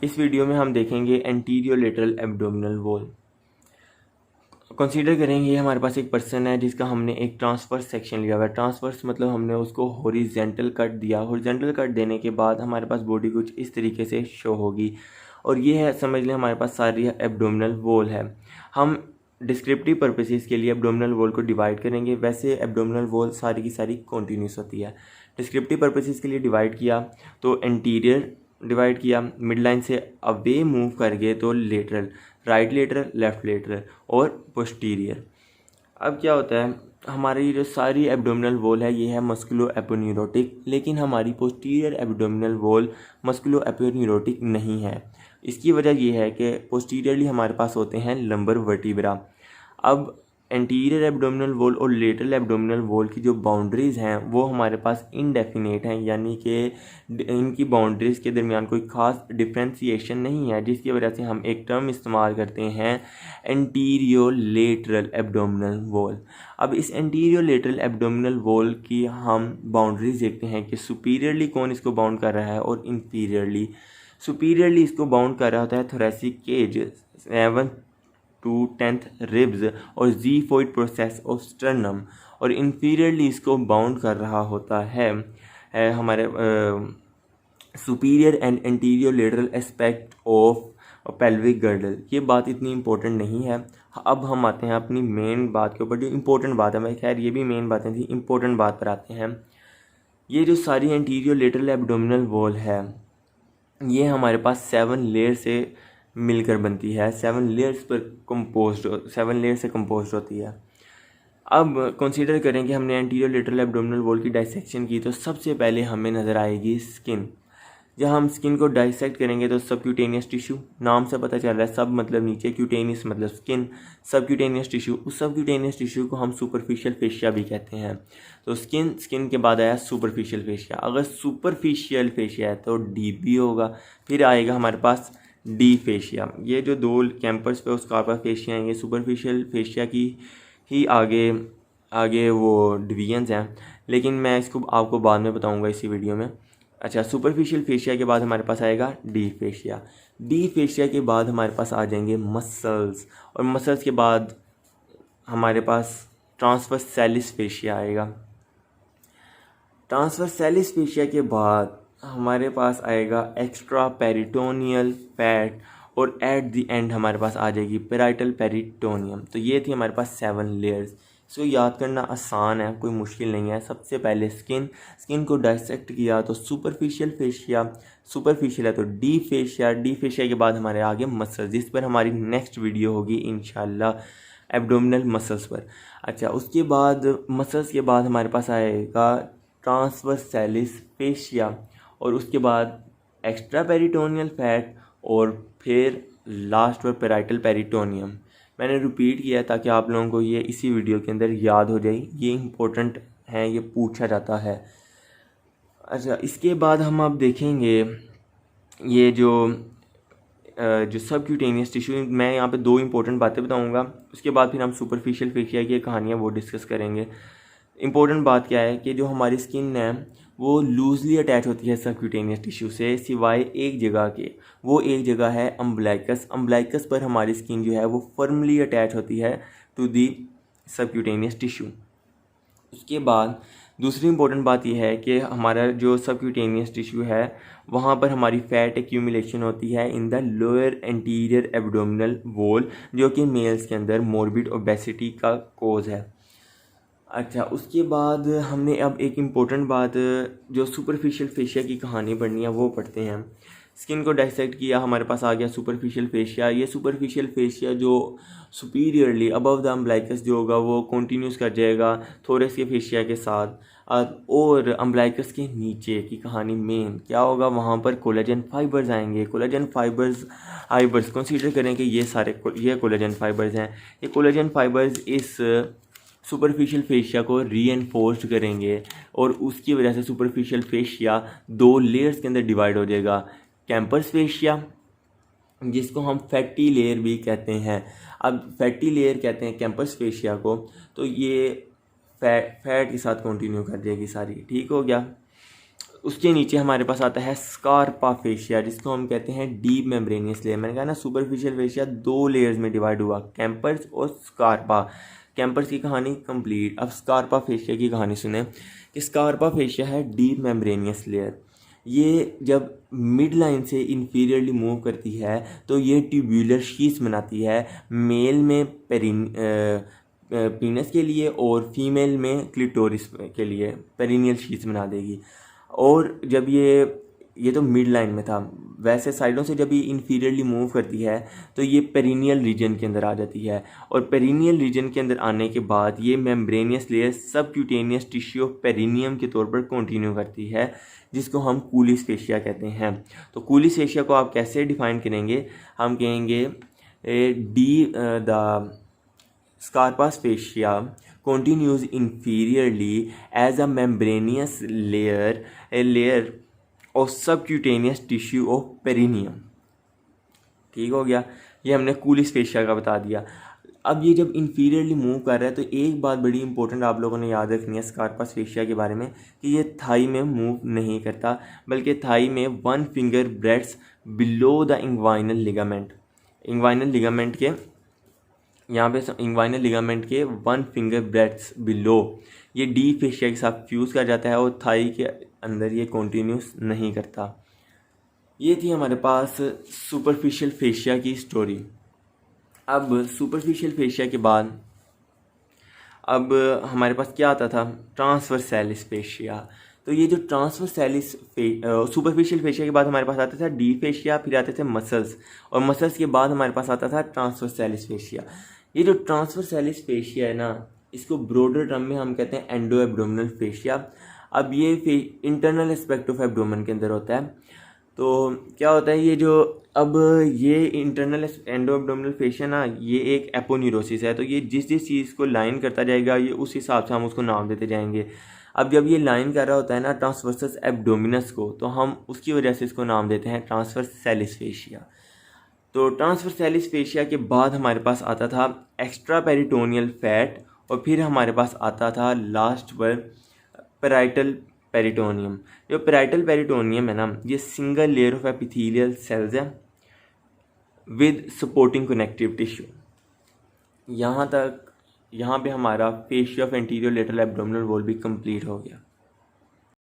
इस वीडियो में हम देखेंगे anterior lateral abdominal wall. Consider करेंगे हमारे पास एक पर्सन है जिसका हमने एक ट्रांसवर्स सेक्शन लिया हुआ है। ट्रांसवर्स मतलब हमने उसको हॉरिजेंटल कट दिया। हॉरिजेंटल कट देने के बाद हमारे पास बॉडी कुछ इस तरीके से शो होगी और ये है, समझ लें हमारे पास सारी एब्डोमिनल वॉल है। हम डिस्क्रिप्टिव पर्पसेस के लिए एब्डोमिनल वॉल को डिवाइड करेंगे। वैसे एब्डोमिनल वॉल सारी की सारी कॉन्टीन्यूस होती है। डिस्क्रिप्टिव पर्पसेस के लिए डिवाइड किया तो एंटीरियर डिवाइड किया, मिड लाइन से अवे मूव करके तो lateral, right lateral, left lateral और पोस्टीरियर। अब क्या होता है, हमारी जो सारी एब्डोमिनल वॉल है ये है मस्कुलो एपोन्यूरोटिक, लेकिन हमारी पोस्टीरियर एब्डोमिनल वॉल मस्कुलो एपोन्यूरोटिक नहीं है। इसकी वजह ये है कि पोस्टीरियरली हमारे पास होते हैं लंबर वर्टिब्रा। अब एंटीरियर एब्डोमिनल वॉल और लेटरल एब्डोमिनल वॉल की जो बाउंड्रीज़ हैं वो हमारे पास इनडेफिनेट हैं, यानी कि इनकी बाउंड्रीज़ के दरमियान कोई ख़ास डिफ्रेंसिएशन नहीं है, जिसकी वजह से हम एक टर्म इस्तेमाल करते हैं एंटीरियर लेटरल एब्डोमिनल वॉल। अब इस एंटीरियर लेटरल एब्डोमिनल वॉल की हम बाउंड्रीज देखते हैं कि सुपीरियरली कौन इसको बाउंड कर रहा है और इंफीरियरली। सुपीरियरली इसको बाउंड कर रहा होता है thoracic cage 7 to 10th ribs और जीफोइड प्रोसेस ऑफ स्टर्नम, और इंफीरियरली इसको बाउंड कर रहा होता है हमारे superior and anterior lateral aspect of pelvic girdle. ये बात इतनी इंपॉर्टेंट नहीं है। अब हम आते हैं अपनी मेन बात के ऊपर, जो इंपॉर्टेंट बात है। मैं खैर ये भी मेन बातें थी, इंपॉर्टेंट बात पर आते हैं। ये जो सारी एंटीरियर लेटरल एब्डोमिनल वॉल है ये हमारे पास 7 लेयर से मिलकर बनती है, 7 लेयर्स से कंपोज्ड होती है। अब कंसीडर करें कि हमने एंटीरियर लेटरल एब्डोमिनल वॉल की डाइसेक्शन की तो सबसे पहले हमें नज़र आएगी स्किन। जब हम स्किन को डाइसेक्ट करेंगे तो सबक्यूटेनियस टिश्यू, नाम से पता चल रहा है, सब मतलब नीचे, क्यूटेनियस मतलब स्किन, सबक्यूटेनियस टिश्यू, उस सबक्यूटेनियस टिश्यू को हम सुपरफिशियल फेशिया भी कहते हैं। तो स्किन के बाद आया सुपरफिशियल फेशिया। अगर सुपरफिशियल फेशिया है तो डीप होगा। फिर आएगा हमारे पास डी फेशिया। ये जो दो कैंपर्स पे स्कार्पा फेशिया हैं ये सुपरफिशियल फेशिया की ही आगे वो डिवीजन्स हैं, लेकिन मैं इसको आपको बाद में बताऊंगा इसी वीडियो में। अच्छा, सुपरफिशियल फेशिया के बाद हमारे पास आएगा डी फेशिया। डी फेशिया के बाद हमारे पास आ जाएंगे मसल्स, और मसल्स के बाद हमारे पास ट्रांसवर्सैलिस फेशिया आएगा। ट्रांसवर्सैलिस फेशिया के बाद हमारे पास आएगा एक्स्ट्रा पेरिटोनियल फैट, और एट द एंड हमारे पास आ जाएगी पेराइटल पेरिटोनियम। तो ये थी हमारे पास 7 लेयर्स। इसको याद करना आसान है, कोई मुश्किल नहीं है। सबसे पहले स्किन को डाइसेक्ट किया तो सुपरफिशियल फेशिया, सुपरफिशियल है तो डी फेशिया, डी फेशिया के बाद हमारे आगे मसल्स, जिस पर हमारी नेक्स्ट वीडियो होगी इंशाल्लाह एब्डोमिनल मसल्स पर। अच्छा, उसके बाद मसल्स के बाद हमारे पास आएगा ट्रांसवर्सैलिस फेशिया, और उसके बाद एक्स्ट्रा पेरिटोनियल फैट, और फिर लास्ट पर पेराइटल पेरिटोनियम। मैंने रिपीट किया ताकि आप लोगों को ये इसी वीडियो के अंदर याद हो जाए, ये इंपॉर्टेंट है, ये पूछा जाता है। अच्छा, इसके बाद हम अब देखेंगे ये जो सबक्यूटेनियस टिश्यू, मैं यहाँ पे 2 इंपॉर्टेंट बातें बताऊँगा। उसके बाद फिर हम सुपरफिशियल फेशिया की कहानियाँ वो डिस्कस करेंगे। इंपॉर्टेंट बात क्या है कि जो हमारी स्किन है वो लूजली अटैच होती है सबक्यूटेनियस टिश्यू से, सिवाय एक जगह के। वो एक जगह है अम्ब्लाइकस। अम्ब्लाइकस पर हमारी स्किन जो है वो फर्मली अटैच होती है टू दी सबक्यूटेनियस टिश्यू। उसके बाद दूसरी इंपॉर्टेंट बात यह है कि हमारा जो सबक्यूटेनियस टिश्यू है वहाँ पर हमारी फैट एक्यूमुलेशन होती है in the lower anterior abdominal wall, जो कि मेल्स के अंदर मॉर्बिड ओबेसिटी का कोज है। अच्छा, उसके बाद हमने अब एक इम्पोर्टेंट बात, जो सुपरफिशियल फेशिया की कहानी पढ़नी है वो पढ़ते हैं। स्किन को डाइसेक्ट किया, हमारे पास आ गया सुपरफिशियल फेशिया। ये सुपरफिशियल फेशिया जो सुपीरियरली अबव द अम्ब्लाइकस जो होगा वो कंटिन्यूस कर जाएगा थोरेस के फेशिया के साथ, और अम्ब्लाइकस के नीचे की कहानी मेन क्या होगा, वहाँ पर कोलेजन फाइबर्स आएंगे। कोलेजन फाइबर्स कंसीडर करें कि ये कोलेजन फाइबर्स हैं। ये कोलेजन फाइबर्स इस सुपरफिशियल फेशिया को रीएनफोर्स्ड करेंगे, और उसकी वजह से सुपरफिशियल फेशिया 2 लेयर्स के अंदर डिवाइड हो जाएगा। कैंपर्स फेशिया, जिसको हम फैटी लेयर भी कहते हैं। अब फैटी लेयर कहते हैं कैंपर्स फेशिया को, तो ये फैट के साथ कंटिन्यू कर जाएगी सारी। ठीक हो गया। उसके नीचे हमारे पास आता है स्कार्पा फेशिया, जिसको हम कहते हैं डीप मेम्ब्रेनियस लेयर। मैंने कहा ना सुपरफिशियल फेशिया 2 लेयर्स में डिवाइड हुआ, कैंपर्स और स्कार्पा। कैंपर्स की कहानी कंप्लीट। अब स्कार्पा फेशिया की कहानी सुने कि स्कार्पा फेशिया है डीप मेम्ब्रेनियस लेयर। ये जब मिड लाइन से इन्फीरियरली मूव करती है तो ये ट्यूब्यूलर शीट्स बनाती है, मेल में पीनस के लिए और फीमेल में क्लिटोरिस के लिए पेरिनियल शीट्स बना देगी। और जब ये तो मिड लाइन में था, वैसे साइडों से जब ये इन्फीरियरली मूव करती है तो ये पेरिनियल रीजन के अंदर आ जाती है, और पेरिनियल रीजन के अंदर आने के बाद ये membranosus layer subcutaneous tissue of perineum के तौर पर कंटिन्यू करती है, जिसको हम कूलिस फेशिया कहते हैं। तो कूलिस फेशिया को आप कैसे डिफाइन करेंगे? हम कहेंगे the Scarpa's fascia continues inferiorly as a membranous layer, a layer of subcutaneous tissue of perineum। ठीक हो गया, ये हमने कूलिस फेशिया का बता दिया। अब ये जब इन्फीरियरली मूव कर रहा है तो एक बात बड़ी इंपॉर्टेंट आप लोगों ने याद रखनी है स्कार्पास फेशिया के बारे में कि ये थाई में मूव नहीं करता, बल्कि थाई में 1 finger breads below the inguinal ligament. Inguinal ligament के यहाँ पे इंग्वाइनल लिगामेंट के 1 फिंगर ब्रेड्स बिलो ये डी फेशिया के साथ फ्यूज़ कर जाता है और थाई के अंदर ये कॉन्टीन्यूस नहीं करता। ये थी हमारे पास सुपरफिशियल फेशिया की स्टोरी। अब सुपरफिशियल फेशिया के बाद अब हमारे पास क्या आता था? Transversalis fascia. तो ये जो ट्रांसवर्सैलिस सुपरफिशियल फेशिया के बाद हमारे पास आता था डी फेशिया, फिर आते थे मसल्स, और मसल्स के बाद हमारे पास आता था ट्रांसवर्सैलिस फेशिया। ये जो ट्रांसवर्सैलिस फेशिया है ना, इसको ब्रॉडर टर्म में हम कहते हैं एंडो एब्डोमिनल फेशिया। अब ये इंटरनल एस्पेक्ट ऑफ एब्डोमेन के अंदर होता है। तो क्या होता है ये इंटरनल एंडो एब्डोमिनल फेशिया ना, ये एक एपोन्यूरोसिस है। तो ये जिस चीज़ को लाइन करता जाएगा ये उस हिसाब से हम उसको नाम देते जाएंगे। अब जब ये लाइन कर रहा होता है ना ट्रांसवर्सस एब्डोमिनस को, तो हम उसकी वजह से इसको नाम देते हैं ट्रांसवर्सैलिस फेशिया। तो ट्रांसवर्सैलिस फेशिया के बाद हमारे पास आता था एक्स्ट्रा पेरिटोनियल फैट, और फिर हमारे पास आता था लास्ट पर पैराइटल पेरिटोनियम। जो पैराइटल पेरिटोनियम है ना, ये single layer of epithelial cells है विद सपोर्टिंग कनेक्टिव टिश्यू। यहाँ पे हमारा fascia of anterior lateral abdominal wall भी कंप्लीट हो गया।